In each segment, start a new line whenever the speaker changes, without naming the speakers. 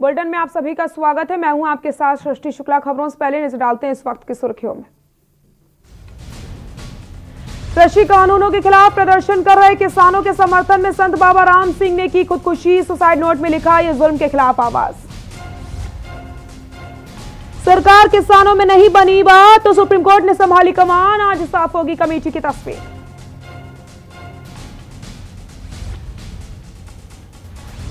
Bulletin में आप सभी का स्वागत है। मैं हूं आपके साथ सृष्टि शुक्ला। खबरों से पहले नजर डालते हैं इस वक्त की सुर्खियों में। कृषि कानूनों के खिलाफ प्रदर्शन कर रहे किसानों के समर्थन में संत बाबा राम सिंह ने की खुदकुशी। सुसाइड नोट में लिखा, ये जुल्म के खिलाफ आवाज। सरकार किसानों में नहीं बनी बात तो सुप्रीम कोर्ट ने संभाली कमान। आज साफ होगी कमेटी की तस्वीर।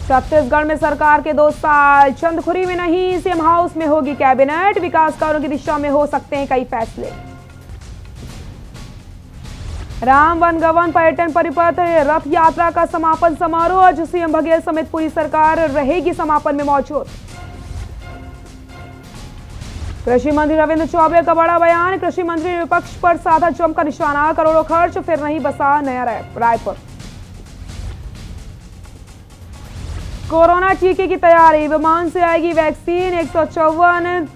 छत्तीसगढ़ में सरकार के 2 साल, चंदखुरी में नहीं, सीएम हाउस में होगी कैबिनेट। विकास कार्यों की दिशा में हो सकते हैं कई फैसले। राम वनगवन पर्यटन परिपथ रथ यात्रा का समापन समारोह। आज सीएम बघेल समेत पूरी सरकार रहेगी समापन में मौजूद। कृषि मंत्री रविंद्र चौबे का बड़ा बयान। कृषि मंत्री ने विपक्ष पर साधा जम का निशाना। करोड़ों खर्च फिर नहीं बसा नया रायपुर। कोरोना टीके की तैयारी, विमान से आएगी वैक्सीन। 154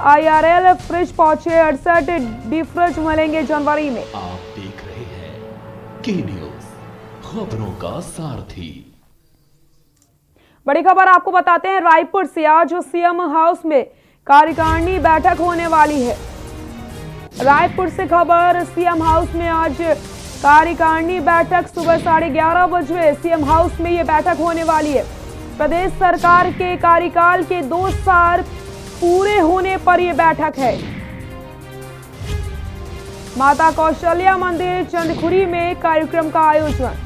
IRL फ्रिज पहुंचे। 68 डी फ्रिज मिलेंगे जनवरी में।
आप देख रहे हैं के न्यूज, खबरों का सारथी।
बड़ी खबर आपको बताते हैं रायपुर से। आज सीएम हाउस में कार्यकारिणी बैठक होने वाली है। रायपुर से खबर, सीएम हाउस में आज कार्यकारिणी बैठक सुबह 11:30 बजे सीएम हाउस में यह बैठक होने वाली है। प्रदेश सरकार के कार्यकाल के 2 साल पूरे होने पर यह बैठक है। माता कौशल्या मंदिर चंदखुरी में कार्यक्रम का आयोजन।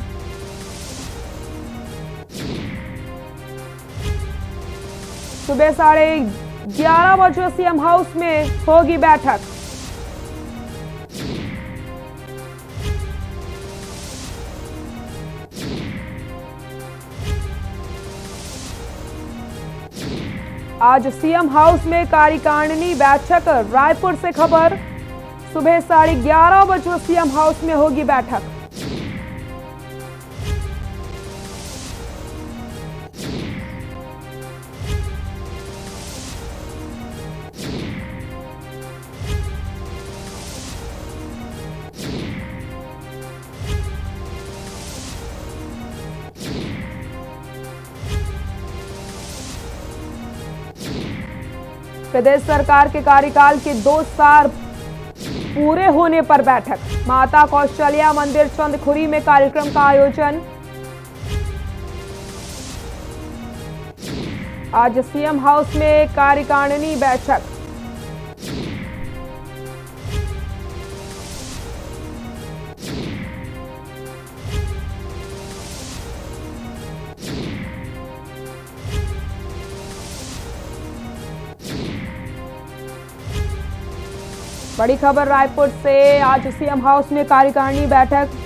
सुबह 11:30 बजे सीएम हाउस में होगी बैठक। आज सीएम हाउस में कार्यकारिणी बैठक। रायपुर से खबर, सुबह 11:30 बजे सीएम हाउस में होगी बैठक। प्रदेश सरकार के कार्यकाल के 2 साल पूरे होने पर बैठक। माता कौशल्या मंदिर चंदखुरी में कार्यक्रम का आयोजन। आज सीएम हाउस में कार्यकारिणी बैठक। बड़ी खबर रायपुर से। आज सीएम हाउस में कार्यकारिणी बैठक।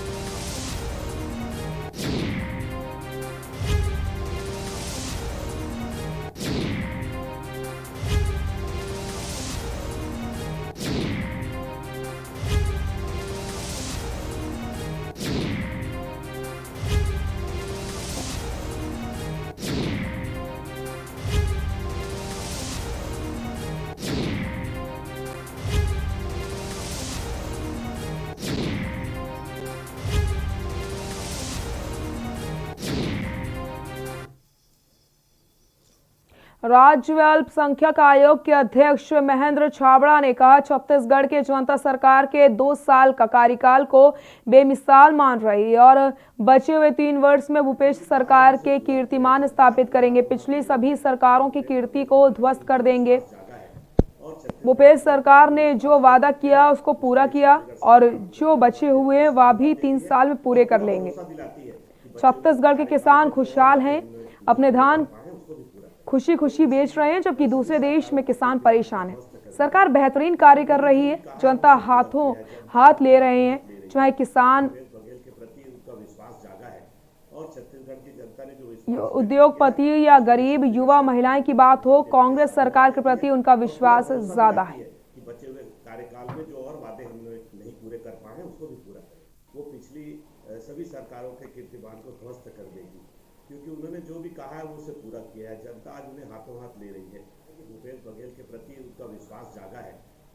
राज्य अल्पसंख्यक आयोग के अध्यक्ष महेंद्र छाबड़ा ने कहा, छत्तीसगढ़ के जनता सरकार के 2 साल का कार्यकाल को बेमिसाल मान रही है और बचे हुए 3 वर्ष में भूपेश सरकार के कीर्तिमान स्थापित करेंगे। पिछली सभी सरकारों की कीर्ति को ध्वस्त कर देंगे। भूपेश सरकार ने जो वादा किया उसको पूरा किया और जो बचे हुए वह भी 3 साल में पूरे कर लेंगे। छत्तीसगढ़ के किसान खुशहाल हैं, अपने धान खुशी खुशी बेच रहे हैं, जबकि दूसरे देश में किसान परेशान हैं। सरकार बेहतरीन कार्य कर रही है, जनता हाथों हाथ ले रहे हैं, चाहे किसान, उद्योगपति या गरीब, युवा, महिलाएं की बात हो, कांग्रेस सरकार के प्रति उनका विश्वास ज्यादा है।
बचे हुए कार्यकाल में जो और वादे हम नहीं पूरे कर पाए हैं उसको भी पूरा करें। वो पिछली सभी सरकारों के कीर्तिमान को ध्वस्त कर देगी, क्योंकि उन्होंने जो भी कहा है वो उसे पूरा किया है। जनता आज उन्हें हाथों हाथ ले रही है। भूपेश बघेल के प्रति उनका विश्वास जागा है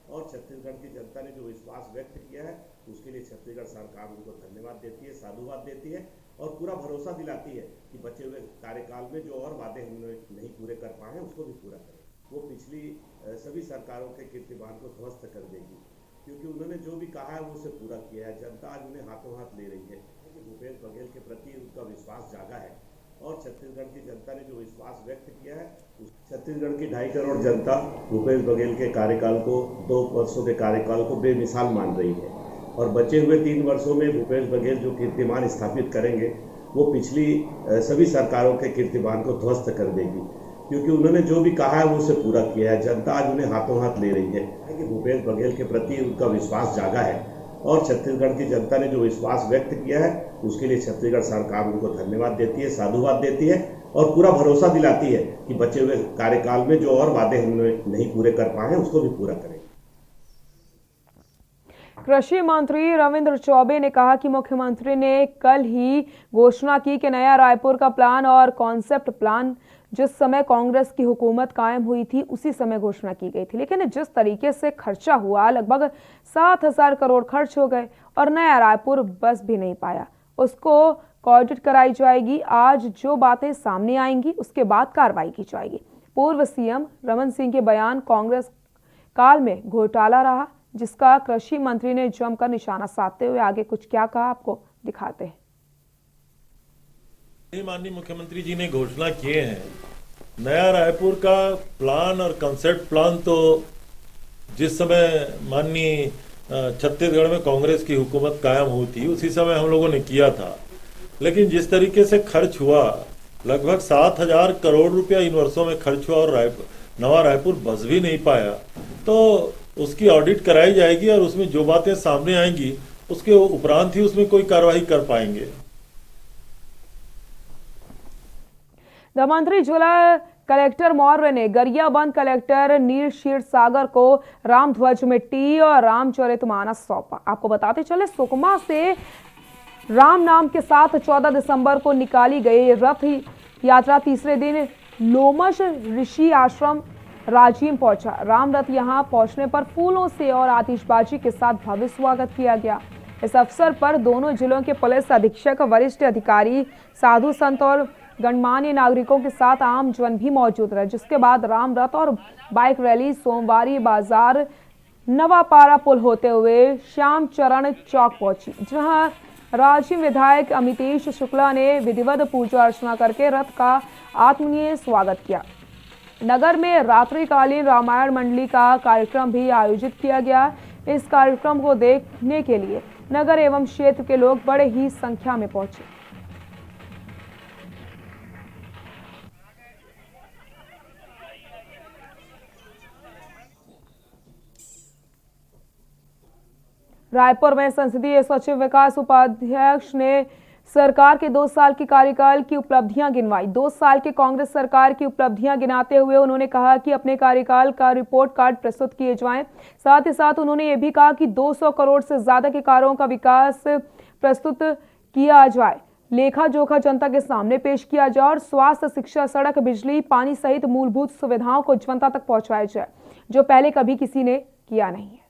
और छत्तीसगढ़ की जनता ने जो विश्वास व्यक्त किया है उसके लिए छत्तीसगढ़ सरकार उनको धन्यवाद देती है, साधुवाद देती है और पूरा भरोसा दिलाती है कि बचे हुए कार्यकाल में जो और वादे हमने नहीं पूरे कर पाए हैं उसको भी पूरा करें। वो पिछली सभी सरकारों के कीर्तिमान को ध्वस्त कर देगी, क्योंकि उन्होंने जो भी कहा है वो उसे पूरा किया है। जनता आज उन्हें हाथों हाथ ले रही है कि भूपेश बघेल के प्रति उनका विश्वास जागा है और छत्तीसगढ़ की जनता ने जो विश्वास व्यक्त किया है, छत्तीसगढ़ की 2.5 करोड़ जनता भूपेश बघेल के कार्यकाल को, 2 वर्षों के कार्यकाल को बेमिसाल मान रही है और बचे हुए 3 वर्षों में भूपेश बघेल जो कीर्तिमान स्थापित करेंगे वो पिछली सभी सरकारों के कीर्तिमान को ध्वस्त कर देगी, क्योंकि उन्होंने जो भी कहा है वो उसे पूरा किया है। जनता आज उन्हें हाथों हाथ ले रही है कि भूपेश बघेल के प्रति उनका विश्वास जागा है और छत्तीसगढ़ की जनता ने जो विश्वास व्यक्त किया है उसके लिए छत्तीसगढ़ सरकार उनको धन्यवाद देती है, साधुवाद देती है और पूरा भरोसा दिलाती है कि बचे हुए कार्यकाल में जो और वादे हमने नहीं पूरे कर पाए हैं उसको भी पूरा करें।
कृषि मंत्री रविंद्र चौबे ने कहा कि मुख्यमंत्री ने कल ही घोषणा की कि नया रायपुर का प्लान और कॉन्सेप्ट प्लान जिस समय कांग्रेस की हुकूमत कायम हुई थी उसी समय घोषणा की गई थी, लेकिन जिस तरीके से खर्चा हुआ, लगभग 7,000 करोड़ खर्च हो गए और नया रायपुर बस भी नहीं पाया। उसको ऑडिट कराई जाएगी। आज जो बातें सामने आएंगी उसके बाद कार्रवाई की जाएगी। पूर्व सीएम रमन सिंह के बयान कांग्रेस काल में घोटाला रहा, जिसका कृषि मंत्री ने जमकर निशाना साधते हुए आगे कुछ क्या कहा, आपको दिखाते हैं।
माननीय मुख्यमंत्री जी ने घोषणा किए हैं, नया रायपुर का प्लान और कंसेप्ट प्लान तो जिस समय माननीय छत्तीसगढ़ में कांग्रेस की हुकूमत कायम हुई थी उसी समय हम लोगों ने किया था, लेकिन जिस तरीके से खर्च हुआ, लगभग 7,000 करोड़ रुपया इन वर्षों में खर्च हुआ और नवा रायपुर बस भी नहीं पाया, तो उसकी ऑडिट कराई जाएगी और उसमें जो बातें सामने आएंगी उसके उपरांत ही उसमें कोई कार्रवाई कर पाएंगे।
मंत्री जिला कलेक्टर मौर्य ने गरियाबंद कलेक्टर नील क्षीरसागर को रामध्वज मिट्टी और रामचरितमानस सौंपा। आपको बताते चले, सुकमा से राम नाम के साथ 14 दिसंबर को निकाली गई रथ यात्रा तीसरे दिन लोमश ऋषि आश्रम राजिम पहुंचा। राम रथ यहां पहुंचने पर फूलों से और आतिशबाजी के साथ भव्य स्वागत किया गया। इस अवसर पर दोनों जिलों के पुलिस अधीक्षक, वरिष्ठ अधिकारी, साधु संत और गणमान्य नागरिकों के साथ आम जन भी मौजूद रहे, जिसके बाद राम रथ और बाइक रैली सोमवारी बाजार नवापारा पुल होते हुए श्याम चरण चौक पहुंची, जहां राजिम विधायक अमितेश शुक्ला ने विधिवत पूजा अर्चना करके रथ का आत्मीय स्वागत किया। नगर में रात्रिकालीन रामायण मंडली का कार्यक्रम भी आयोजित किया गया। इस कार्यक्रम को देखने के लिए नगर एवं क्षेत्र के लोग बड़े ही संख्या में पहुंचे। रायपुर में संसदीय सचिव विकास उपाध्याय ने सरकार के 2 साल के कार्यकाल की उपलब्धियां गिनवाई। 2 साल के कांग्रेस सरकार की उपलब्धियां गिनाते हुए उन्होंने कहा कि अपने कार्यकाल का रिपोर्ट कार्ड प्रस्तुत किए जाएं। साथ ही साथ उन्होंने ये भी कहा कि 200 करोड़ से ज्यादा के कार्यों का विकास प्रस्तुत किया जाए, लेखा जोखा जनता के सामने पेश किया जाए और स्वास्थ्य, शिक्षा, सड़क, बिजली, पानी सहित मूलभूत सुविधाओं को जनता तक पहुंचाया जाए, जो पहले कभी किसी ने किया नहीं है।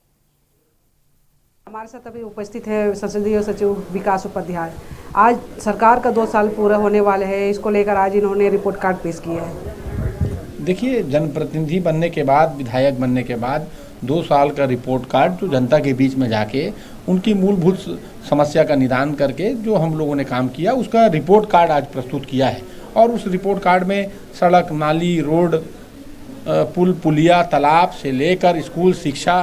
हमारे साथ अभी उपस्थित है संसदीय सचिव विकास उपाध्याय। आज सरकार का 2 साल पूरा होने वाले हैं, इसको लेकर आज इन्होंने रिपोर्ट कार्ड पेश किया है।
देखिए, जनप्रतिनिधि बनने के बाद, विधायक बनने के बाद 2 साल का रिपोर्ट कार्ड जो जनता के बीच में जाके उनकी मूलभूत समस्या का निदान करके जो हम लोगों ने काम किया उसका रिपोर्ट कार्ड आज प्रस्तुत किया है। और उस रिपोर्ट कार्ड में सड़क, नाली, रोड, पुल, पुलिया, तालाब से लेकर स्कूल, शिक्षा,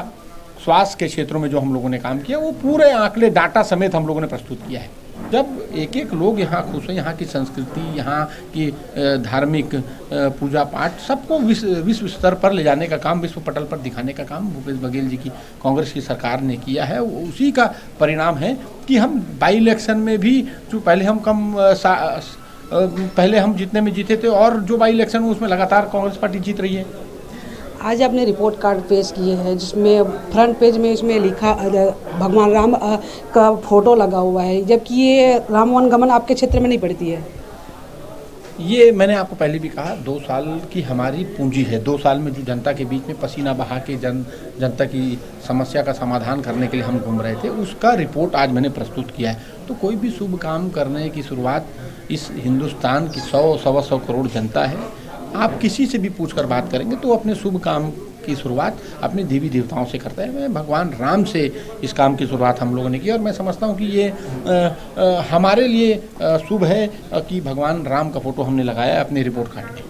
स्वास्थ्य के क्षेत्रों में जो हम लोगों ने काम किया वो पूरे आंकड़े, डाटा समेत हम लोगों ने प्रस्तुत किया है। जब एक एक लोग यहाँ खुश हैं, यहाँ की संस्कृति, यहाँ की धार्मिक पूजा पाठ सबको विश्व स्तर पर ले जाने का काम, विश्व पटल पर दिखाने का काम भूपेश बघेल जी की कांग्रेस की सरकार ने किया है। उसी का परिणाम है कि हम बाई इलेक्शन में भी, जो पहले हम जितने में जीते थे और जो बाई इलेक्शन में उसमें लगातार कांग्रेस पार्टी जीत रही है।
आज आपने रिपोर्ट कार्ड पेश किए हैं जिसमें फ्रंट पेज में इसमें लिखा भगवान राम का फोटो लगा हुआ है, जबकि ये राम वनगमन आपके क्षेत्र में नहीं पड़ती है।
ये मैंने आपको पहले भी कहा, 2 साल की हमारी पूंजी है। 2 साल में जो जनता के बीच में पसीना बहा के जनता की समस्या का समाधान करने के लिए हम घूम रहे थे, उसका रिपोर्ट आज मैंने प्रस्तुत किया है। तो कोई भी शुभ काम करने की शुरुआत इस हिंदुस्तान की 100-125 करोड़ जनता है, आप किसी से भी पूछकर बात करेंगे तो अपने शुभ काम की शुरुआत अपने देवी देवताओं से करते हैं। मैं भगवान राम से इस काम की शुरुआत हम लोगों ने की और मैं समझता हूँ कि ये हमारे लिए शुभ है कि भगवान राम का फोटो हमने लगाया है अपने रिपोर्ट कार्ड में।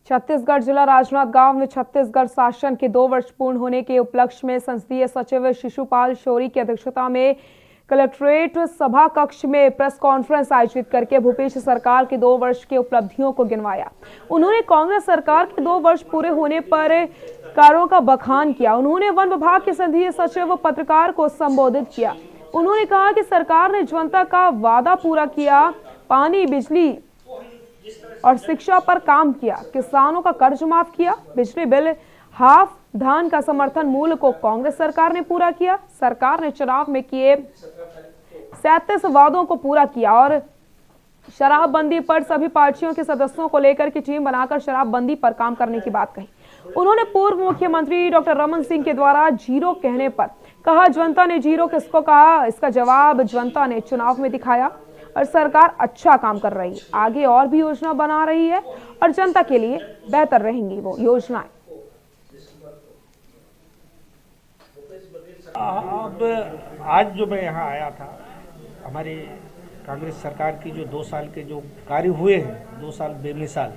छत्तीसगढ़ जिला राजनांदगांव में छत्तीसगढ़ शासन के 2 वर्ष पूर्ण होने के उपलक्ष्य में संसदीय सचिव शिशुपाल शौरी की अध्यक्षता में कलेक्ट्रेट सभा कक्ष में प्रेस कॉन्फ्रेंस आयोजित करके भूपेश सरकार के 2 वर्ष के उपलब्धियों को गिनवाया। उन्होंने कांग्रेस सरकार के 2 वर्ष पूरे होने पर कार्यों का बखान किया। उन्होंने वन विभाग के संसदीय सचिव व पत्रकार को संबोधित किया। उन्होंने कहा कि सरकार ने जनता का वादा पूरा किया, पानी, बिजली और शिक्षा पर काम किया, किसानों का कर्ज माफ किया, बिजली बिल हाफ, धान का समर्थन मूल्य को कांग्रेस सरकार ने पूरा किया। सरकार ने चुनाव में किए 37 वादों को पूरा किया और शराबबंदी पर सभी पार्टियों के सदस्यों को लेकर की टीम बनाकर शराबबंदी पर काम करने की बात कही। उन्होंने पूर्व मुख्यमंत्री डॉक्टर रमन सिंह के द्वारा जीरो कहने पर कहा, जनता ने जीरो किसको कहा, इसका जवाब जनता ने चुनाव में दिखाया और सरकार अच्छा काम कर रही है, आगे और भी योजना बना रही है और जनता के लिए बेहतर रहेंगी वो योजनाएं।
अब आज जो मैं यहाँ आया था, हमारी कांग्रेस सरकार की जो 2 साल के जो कार्य हुए हैं, 2 साल बेमिसाल,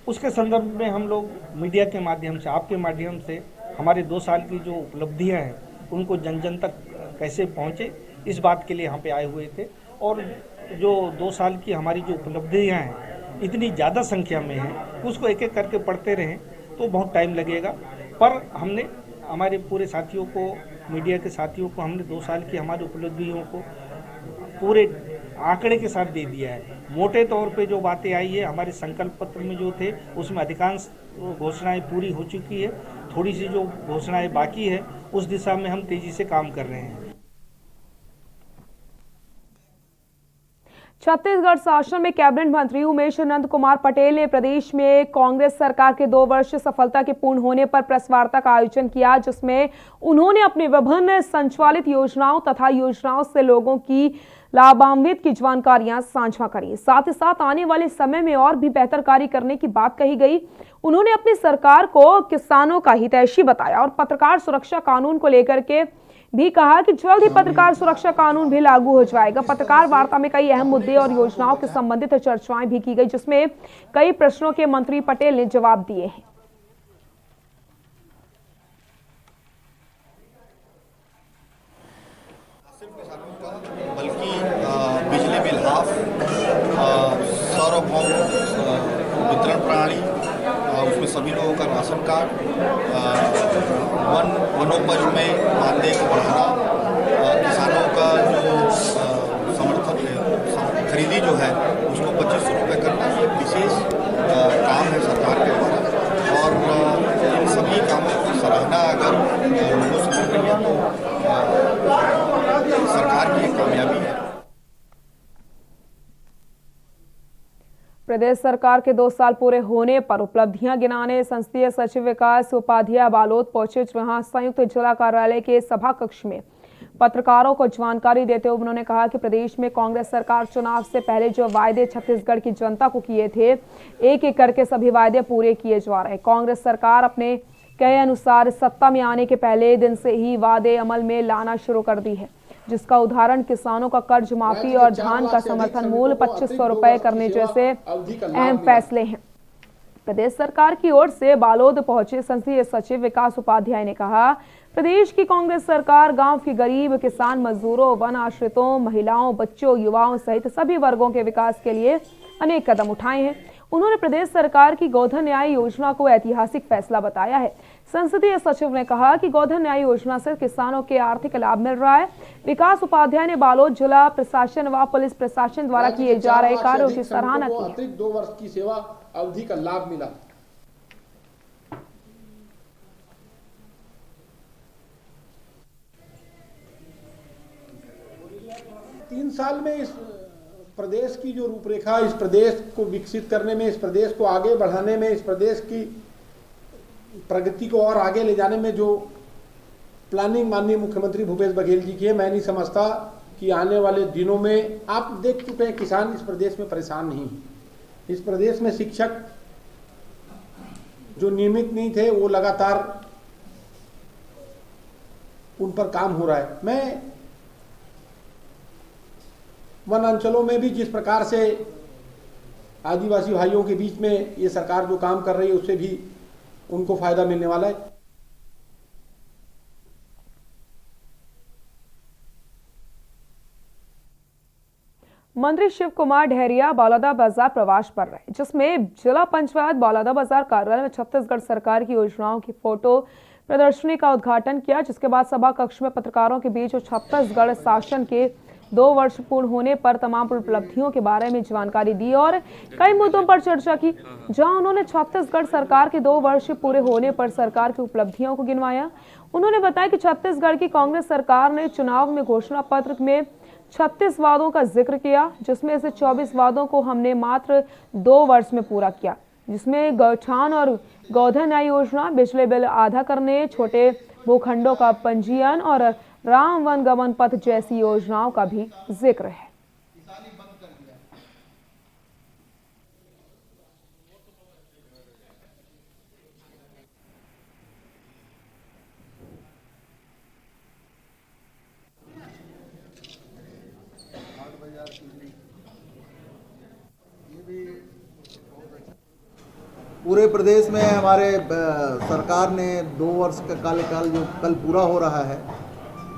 उसके संदर्भ में हम लोग मीडिया के माध्यम से, आपके माध्यम से हमारे 2 साल की जो उपलब्धियाँ हैं उनको जन जन तक कैसे पहुँचे, इस बात के लिए यहाँ पे आए हुए थे। और जो 2 साल की हमारी जो उपलब्धियाँ हैं इतनी ज़्यादा संख्या में हैं, उसको एक एक करके पढ़ते रहें तो बहुत टाइम लगेगा। पर हमने हमारे पूरे साथियों को, मीडिया के साथियों को, हमने 2 साल की हमारी उपलब्धियों को पूरे आंकड़े के साथ दे दिया है। मोटे तौर पे जो बातें आई है, हमारे संकल्प पत्र में जो थे उसमें अधिकांश घोषणाएं पूरी हो चुकी है। थोड़ी सी जो घोषणाएं बाकी है उस दिशा में हम तेजी से काम कर रहे हैं।
छत्तीसगढ़ शासन में कैबिनेट मंत्री उमेश नंद कुमार पटेल ने प्रदेश में कांग्रेस सरकार के 2 वर्ष सफलता के पूर्ण होने पर प्रेस वार्ता का आयोजन किया, जिसमें उन्होंने अपनी विभिन्न संचालित योजनाओं तथा योजनाओं से लोगों की लाभान्वित की जानकारियां साझा करी। साथ ही साथ आने वाले समय में और भी बेहतर कार्य करने की बात कही गई। उन्होंने अपनी सरकार को किसानों का हितैषी बताया और पत्रकार सुरक्षा कानून को लेकर के भी कहा कि जल्द ही पत्रकार सुरक्षा कानून भी लागू हो जाएगा। पत्रकार वार्ता में कई अहम मुद्दे और योजनाओं के संबंधित चर्चाएं भी की गई, जिसमें कई प्रश्नों के मंत्री पटेल ने जवाब दिए हैं।
बल्कि बिजली बिल हाफ, सार्वभौम वितरण प्रणाली, उसमें सभी लोगों का राशन कार्ड, वनोपज में मानदेय को बढ़ाना, किसानों का जो समर्थन खरीदी जो है उसको 2500 रुपये करना, ये विशेष काम है सरकार के द्वारा। और इन सभी कामों की सराहना अगर लोगों से मिल रही है तो सरकार की एक कामयाबी है।
प्रदेश सरकार के 2 साल पूरे होने पर उपलब्धियां गिनाने संसदीय सचिव विकास उपाध्याय बालोद पहुंचे, जहां संयुक्त जिला कार्यालय के सभा कक्ष में पत्रकारों को जानकारी देते हुए उन्होंने कहा कि प्रदेश में कांग्रेस सरकार चुनाव से पहले जो वायदे छत्तीसगढ़ की जनता को किए थे, एक एक करके सभी वायदे पूरे किए जा रहे हैं। कांग्रेस सरकार अपने कहे अनुसार सत्ता में आने के पहले दिन से ही वादे अमल में लाना शुरू कर दी है, जिसका उदाहरण किसानों का कर्ज माफी और धान का समर्थन मूल्य 2500 रुपए करने जैसे अहम फैसले हैं। प्रदेश सरकार की ओर से बालोद पहुंचे संसदीय सचिव विकास उपाध्याय ने कहा, प्रदेश की कांग्रेस सरकार गांव के गरीब, किसान, मजदूरों, वन आश्रितों, महिलाओं, बच्चों, युवाओं सहित सभी वर्गों के विकास के लिए अनेक कदम उठाए हैं। उन्होंने प्रदेश सरकार की गोधन न्याय योजना को ऐतिहासिक फैसला बताया है। संसदीय सचिव ने कहा कि गोधन न्याय योजना से किसानों के आर्थिक लाभ मिल रहा है। विकास उपाध्याय ने बालोद जिला प्रशासन व पुलिस प्रशासन द्वारा किए जा रहे कार्यों की सराहना की।
अतिरिक्त 2 वर्ष की सेवा अवधि का लाभ मिला। 3 साल में इस प्रदेश की जो रूपरेखा, इस प्रदेश को विकसित करने में, इस प्रदेश को आगे बढ़ाने में, इस प्रदेश की प्रगति को और आगे ले जाने में जो प्लानिंग माननीय मुख्यमंत्री भूपेश बघेल जी की है, मैं नहीं समझता कि आने वाले दिनों में, आप देख चुके हैं किसान इस प्रदेश में परेशान नहीं है। इस प्रदेश में शिक्षक जो नियमित नहीं थे वो लगातार उन पर काम हो रहा है। मैं वन अंचलों में भी जिस प्रकार से आदिवासी भाइयों के बीच में ये सरकार जो काम कर रही है उससे भी उनको फायदा मिलने वाला है।
मंत्री शिव कुमार डहरिया बौलौदा बाजार प्रवास पर रहे, जिसमें जिला पंचायत बौलौदा बाजार कार्यालय में छत्तीसगढ़ सरकार की योजनाओं की फोटो प्रदर्शनी का उद्घाटन किया, जिसके बाद सभा कक्ष में पत्रकारों के बीच छत्तीसगढ़ शासन के 2 वर्ष पूर्ण होने पर तमाम उपलब्धियों के बारे में जानकारी दी और कई मुद्दों पर चर्चा की, जहां उन्होंने छत्तीसगढ़ सरकार के 2 वर्ष पूरे होने पर सरकार की उपलब्धियों को गिनवाया। उन्होंने बताया कि छत्तीसगढ़ की कांग्रेस सरकार ने चुनाव में घोषणा पत्र में 36 वादों का जिक्र किया, जिसमें से 24 वादों को हमने मात्र 2 वर्ष में पूरा किया, जिसमें गौठान और गोधन न्याय योजना, बिजली बिल आधा करने, छोटे भूखंडों का पंजीयन और राम वन गमन पथ जैसी योजनाओं का भी जिक्र है।
पूरे प्रदेश में हमारे सरकार ने 2 वर्ष का कार्यकाल जो कल पूरा हो रहा है,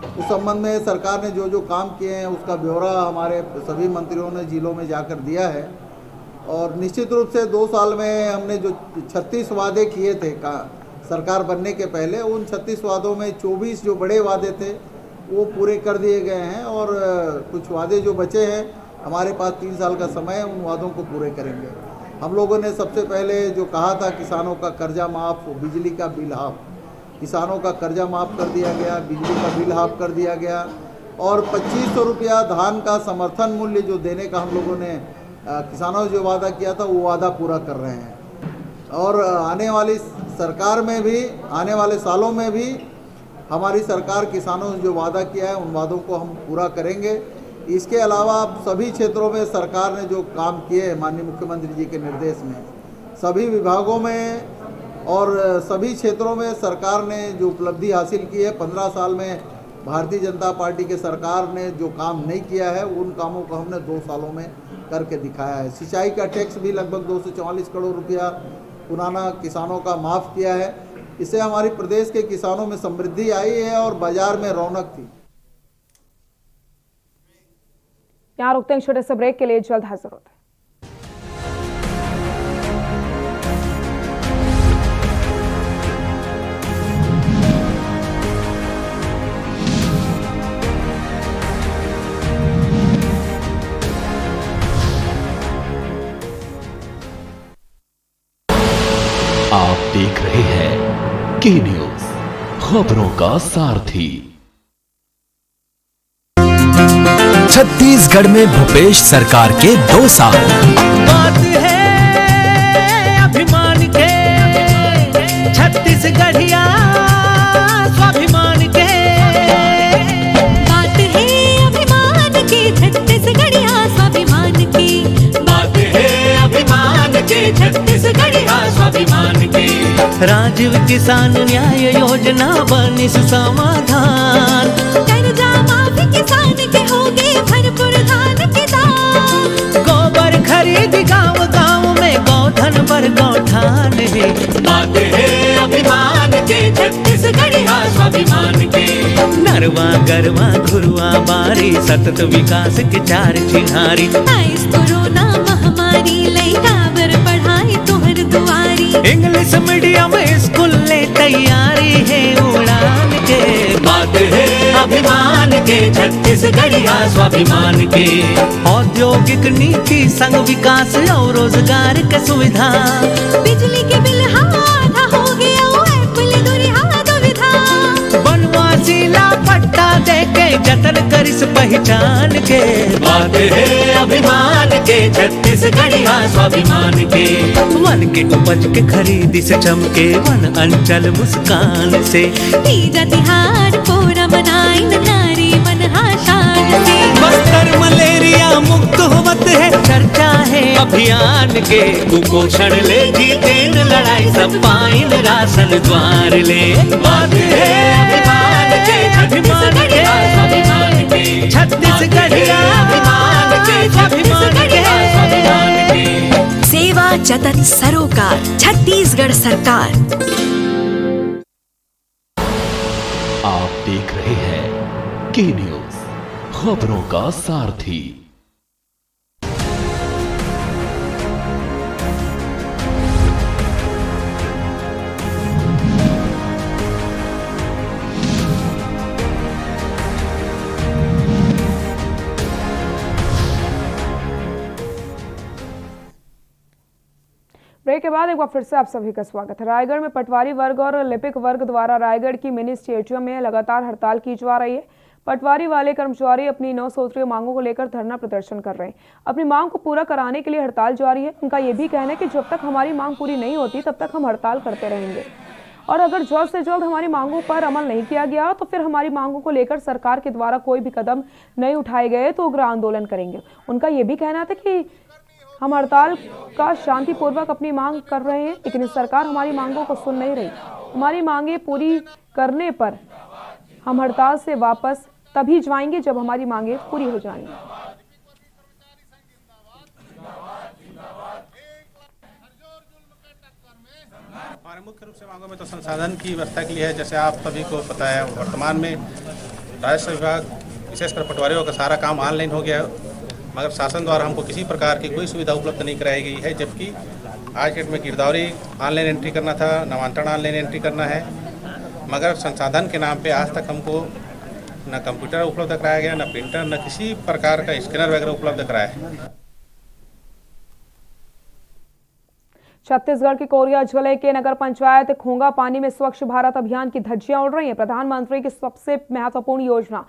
उस संबंध में सरकार ने जो जो काम किए हैं उसका ब्यौरा हमारे सभी मंत्रियों ने जिलों में जाकर दिया है। और निश्चित रूप से 2 साल में हमने जो 36 वादे किए थे सरकार बनने के पहले, उन 36 वादों में 24 जो बड़े वादे थे वो पूरे कर दिए गए हैं और कुछ वादे जो बचे हैं, हमारे पास 3 साल का समय है, उन वादों को पूरे करेंगे। हम लोगों ने सबसे पहले जो कहा था किसानों का कर्जा माफ़, बिजली का बिल हाफ, किसानों का कर्जा माफ़ कर दिया गया, बिजली का बिल हाफ कर दिया गया और 2500 रुपया धान का समर्थन मूल्य जो देने का हम लोगों ने किसानों से जो वादा किया था वो वादा पूरा कर रहे हैं। और आने वाली सरकार में भी, आने वाले सालों में भी हमारी सरकार किसानों से जो वादा किया है उन वादों को हम पूरा करेंगे। इसके अलावा सभी क्षेत्रों में सरकार ने जो काम किए हैं माननीय मुख्यमंत्री जी के निर्देश में, सभी विभागों में और सभी क्षेत्रों में सरकार ने जो उपलब्धि हासिल की है, 15 साल में भारतीय जनता पार्टी के सरकार ने जो काम नहीं किया है उन कामों को हमने 2 सालों में करके दिखाया है। सिंचाई का टैक्स भी लगभग 244 करोड़ रुपया पुराना किसानों का माफ़ किया है। इससे हमारी प्रदेश के किसानों में समृद्धि आई है और बाजार में रौनक थी।
यहाँ रुकते हैं छोटे से ब्रेक के लिए, जल्द हाजिर होते हैं।
आप देख रहे हैं के न्यूज, खबरों का सारथी।
छत्तीसगढ़ में भूपेश सरकार के 2 साल।
बात है अभिमान के, छत्तीसगढ़िया स्वाभिमान के।
बात है अभिमान के, छत्तीसगढ़िया स्वाभिमान की।
बात है अभिमान के, छत्तीसगढ़िया स्वाभिमान के। राजीव किसान न्याय योजना बनी सुसमाधान,
कर्जा माफी किसान के होगे भरपूर धान के दाम।
गोबर खरीद गांव गांव में गौधन पर गौठान है। बात है अभिमान के, छत्तीसगढ़िया स्वाभिमान के। नरवा गरवा घुरुआ बारी सतत विकास के 4 चिन्हारी।
आइस कोरोना महामारी लई काबर पढ़ाई तोहर दुआरी।
इंग्लिश मीडियम स्कूल ले तैयारी है उड़ान के। बात है अभिमान के, छत्तीसगढ़िया स्वाभिमान के। औद्योगिक नीति संग विकास और रोजगार के सुविधा।
बिजली के बिल आधा हो गया, एप्पल दुरिहा दुविधा।
बनवा जोशीला पट्टा दे के जतन करिस पहचान के। बात है अभिमान के छत्तीसगढ़िया स्वाभिमान के। वन के उपज के खरीदी से चमके वन अंचल मुस्कान से।
तीज तिहार पूरा मनाई नारी मन शान से।
बस्तर मलेरिया मुक्त होवत है चर्चा है अभियान के। कुपोषण ले जीते न लड़ाई सब पाइन राशन द्वार ले। बात है अभिमान के छत्तीसगढ़िया स्वाभिमान के। छत्तीसगढ़िया अभिमान के छत्तीसगढ़िया स्वाभिमान के।
सेवा जतन सरोकार छत्तीसगढ़ सरकार।
आप देख रहे हैं के न्यूज, खबरों का सारथी।
ब्रेक के बाद एक बार फिर से आप सभी का स्वागत है। रायगढ़ में पटवारी वर्ग और लिपिक वर्ग द्वारा रायगढ़ की मिनी स्टेडियम में लगातार हड़ताल की जा रही है। पटवारी वाले कर्मचारी अपनी 9 सूत्रीय मांगों को लेकर धरना प्रदर्शन कर रहे हैं। अपनी मांग को पूरा कराने के लिए हड़ताल जारी है। उनका यह भी कहना है कि जब तक हमारी मांग पूरी नहीं होती तब तक हम हड़ताल करते रहेंगे और अगर जल्द से जल्द हमारी मांगों पर अमल नहीं किया गया तो फिर हमारी मांगों को लेकर सरकार के द्वारा कोई भी कदम नहीं उठाए गए तो उग्र आंदोलन करेंगे। उनका यह भी कहना था कि हम हड़ताल का शांतिपूर्वक अपनी मांग कर रहे हैं, लेकिन सरकार हमारी मांगों को सुन नहीं रही। हमारी मांगे पूरी करने पर हम हड़ताल से वापस तभी जाएंगे जब हमारी मांगे पूरी हो जाएंगी।
हमारे मुख्य रूप से मांगों में तो संसाधन की व्यवस्था के लिए है। जैसे आप सभी को पता है वर्तमान में राजस्व विभाग विशेषकर पटवारियों का सारा काम ऑनलाइन हो गया है, मगर शासन द्वारा हमको किसी प्रकार की कोई सुविधा उपलब्ध नहीं कराई गई है। जबकि आज के डेट में गिरदावरी ऑनलाइन एंट्री करना था, नामांतरण ऑनलाइन एंट्री करना है, मगर संसाधन के नाम पे आज तक हमको न कंप्यूटर उपलब्ध कराया गया, न प्रिंटर, न किसी प्रकार का स्कैनर वगैरह उपलब्ध कराया है।
छत्तीसगढ़ के कोरिया जिले के नगर पंचायत खोंगा पानी में स्वच्छ भारत अभियान की धज्जियां उड़ रही हैं। प्रधानमंत्री की सबसे महत्वपूर्ण योजना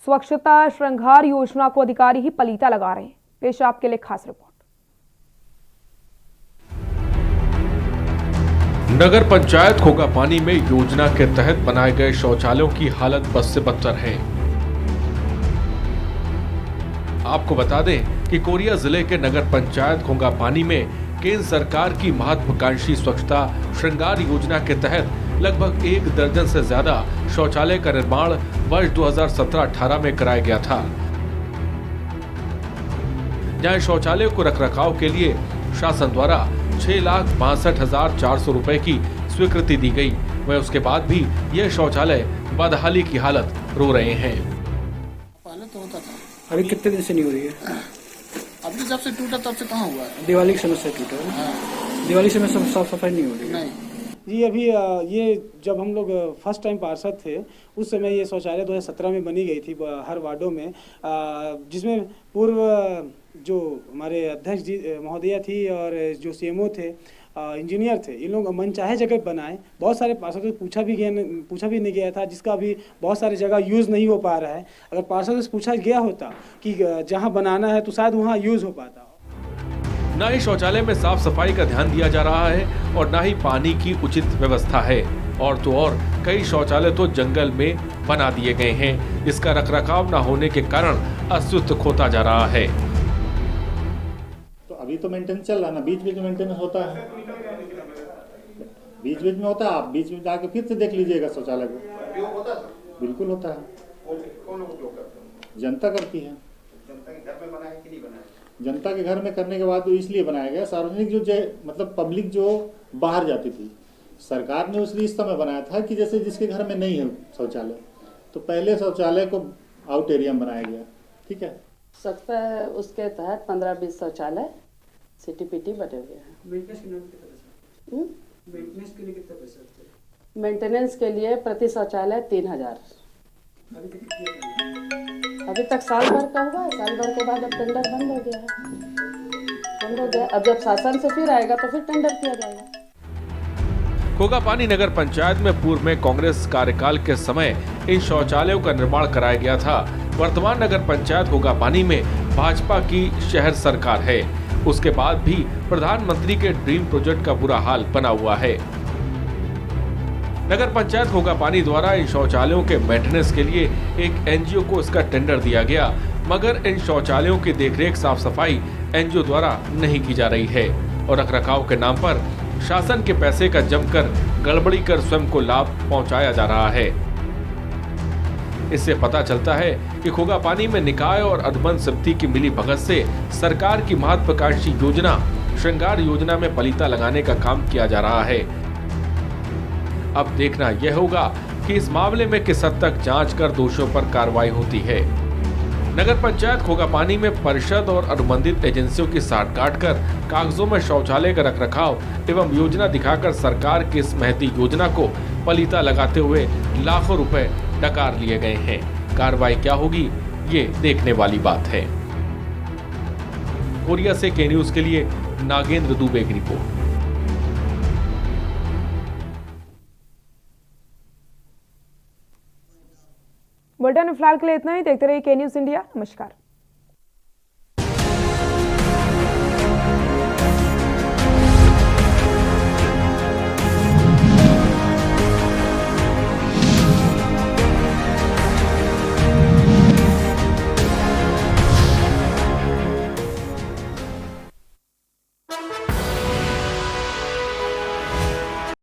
स्वच्छता श्रृंगार योजना को अधिकारी ही पलीता लगा रहे हैं। पेश आपके लिए खास रिपोर्ट।
नगर पंचायत खोगा पानी में योजना के तहत बनाए गए शौचालयों की हालत बद से बदतर है। आपको बता दें कि कोरिया जिले के नगर पंचायत खोगा पानी में केंद्र सरकार की महत्वाकांक्षी स्वच्छता श्रृंगार योजना के तहत लगभग 1 दर्जन से ज्यादा शौचालय का निर्माण वर्ष 2017-18 में कराया गया था। जहां शौचालय को रखरखाव के लिए शासन द्वारा 6,62,400 रुपए की स्वीकृति दी गई, वह उसके बाद भी यह शौचालय बदहाली की हालत रो रहे हैं।
पहले तो होता था,
अभी कितने दिन से नहीं हो रही है?
अभी जब से टूटा तब से कहाँ हुआ है?
दिवाली के समय से टूटा है। दिवाली समय साफ सफाई नहीं हो रही है।
जी अभी ये जब हम लोग फर्स्ट टाइम पार्षद थे उस समय ये शौचालय 2017 में बनी गई थी हर वार्डों में, जिसमें पूर्व जो हमारे अध्यक्ष जी महोदया थी और जो सीएमओ थे इंजीनियर थे, इन लोग मनचाहे जगह बनाए। बहुत सारे पार्षदों से पूछा भी नहीं गया था, जिसका भी बहुत सारी जगह यूज़ नहीं हो पा रहा है। अगर पार्षदों से पूछा गया होता कि जहाँ बनाना है तो शायद वहाँ यूज़ हो पाता।
न ही शौचालय में साफ सफाई का ध्यान दिया जा रहा है और न ही पानी की उचित व्यवस्था है, और तो और कई शौचालय तो जंगल में बना दिए गए हैं, जिसका रखरखाव न होने के कारण अस्तित्व खोता जा रहा है।
तो अभी तो मेंटेनेंस चल रहा है ना, बीच बीच में मेंटेनेंस होता है, बीच बीच में होता है। आप बीच में जाके फिर से देख लीजिएगा शौचालय को, बिल्कुल होता है। जनता करती है, जनता के घर में करने के बाद तो इसलिए बनाया गया। सार्वजनिक जो मतलब पब्लिक जो बाहर जाती थी, सरकार ने उसलिए इस समय बनाया था कि जैसे जिसके घर में नहीं है शौचालय, तो पहले शौचालय को आउट एरिया में बनाया गया। ठीक है,
सकता है उसके तहत 15-20 शौचालय सिटी-पिटी बने हुए हैं। मेंटेनेंस के लिए प्रति शौचालय 3,000। अभी तक साल भर का हुआ है, साल भर के बाद अब टेंडर बंद हो गया है। अब जब शासन से फिर आएगा तो फिर टेंडर किया जाएगा।
खोगा पानी नगर पंचायत में पूर्व में कांग्रेस कार्यकाल के समय इन शौचालयों का निर्माण कराया गया था। वर्तमान नगर पंचायत घोगापानी में भाजपा की शहर सरकार है। उसके बाद भी प्रधानमंत्री के ड्रीम प्रोजेक्ट का बुरा हाल बना हुआ है। नगर पंचायत घोगापानी द्वारा इन शौचालयों के मेंटेनेंस के लिए एक एनजीओ को इसका टेंडर दिया गया, मगर इन शौचालयों की देखरेख साफ सफाई एनजीओ द्वारा नहीं की जा रही है और रखरखाव के नाम पर शासन के पैसे का जमकर गड़बड़ी कर स्वयं को लाभ पहुंचाया जा रहा है। इससे पता चलता है कि घोगापानी में निकाय और अधमन समिति की मिली भगत से सरकार की महत्वाकांक्षी योजना श्रृंगार योजना में पलीता लगाने का काम किया जा रहा है। अब देखना यह होगा कि इस मामले में किस हद तक जांच कर दोषियों पर कार्रवाई होती है। नगर पंचायत घोगापानी में परिषद और अनुबंधित एजेंसियों की साठगांठ कर कागजों में शौचालय का रखरखाव एवं योजना दिखाकर सरकार की इस महती योजना को पलीता लगाते हुए लाखों रुपए डकार लिए गए हैं। कार्रवाई क्या होगी, ये देखने वाली बात है। कोरिया से के न्यूज के लिए नागेंद्र दुबे की रिपोर्ट।
बुलेटिन में फिलहाल के लिए इतना ही। देखते रहिए के न्यूज इंडिया। नमस्कार।